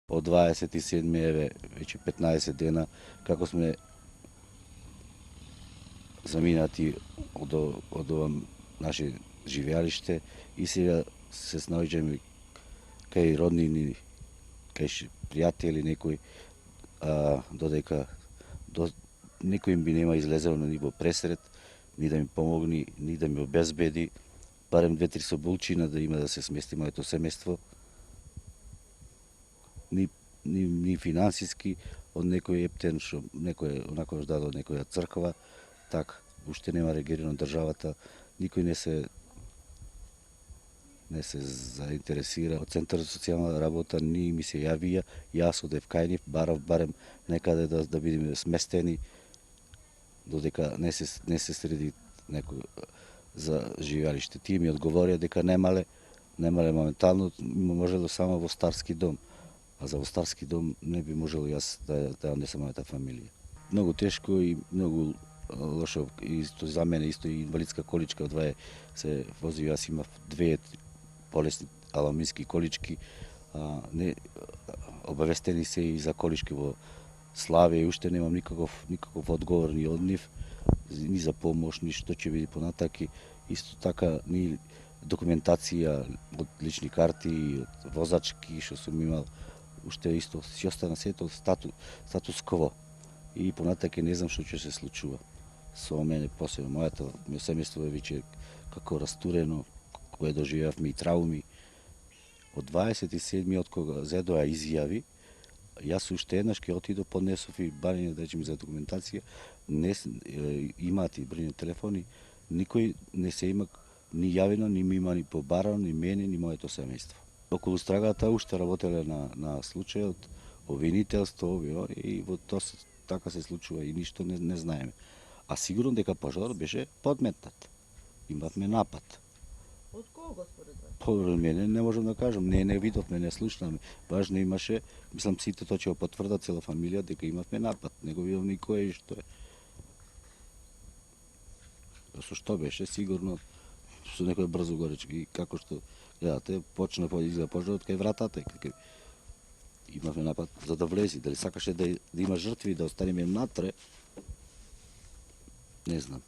Од 27. еве веќе 15 дена како сме заминати од ова наше живеалиште и сега се снаоѓаме кај роднини, кај пријатели некои, додека некој би нема излезено на ниво пресред, ни да ми помогни, ни да ми обезбеди, барем 2-3 соболчина да има да се смести моето семејство, ни финансиски, од некој ептен што некој онако даде од некоја црква, така, уште нема реагирано државата, никој не се заинтересира. Од Центар за социјална работа ни ми се јавија, јас одев кај нив, барем некаде да бидеме сместени, додека не се среди некој за живеалиште. Тие ми одговорија дека немале моментално, можело само во старски дом. А за во старски дом не би можело јас да однесам мојата фамилија. Многу тешко и многу лошо, исто за мене, исто и инвалидска количка, одвај се вози, јас имав 2 полесни аламински колички, обавестени се и за колички во Славија и уште немам никаков одговор ни од нив, ни за помош, ни што ќе биде понатаки. Исто така ни документација од лични карти, од возачки што сум имал, уште исто си остана сето статус кво. И понатаки не знам што ќе се случува со мене, посебно моето семејство е веќе како растурено, кое доживеавме и трауми. Од 27. од кога зедоа изјави, јас уште еднаш ќе отидов, поднесов и барање да речеме за документација, имаат и бројни телефони, никој не се има ни јавено, ни ми има ни побарано, ни мене, ни моето семејство. Околу страгата уште работеле на случајот, обвинителство, и во тоа така се случува и ништо не знаеме. А сигурно дека пожарот беше подметнат. Имавме напад. Од кого според вас? Според мене не можам да кажам, не видовме, не слушнаме. Важно имаше, мислам сите тоа ќе го потврдат, цела фамилија, дека имавме напад. Не го видов никој што е. Со што беше, сигурно со некој брзо горечки, како што гледате, почна изгледа пожарот кај вратата, имавме напад за да влези, дали сакаше да има жртви, да останеме натре, не знам.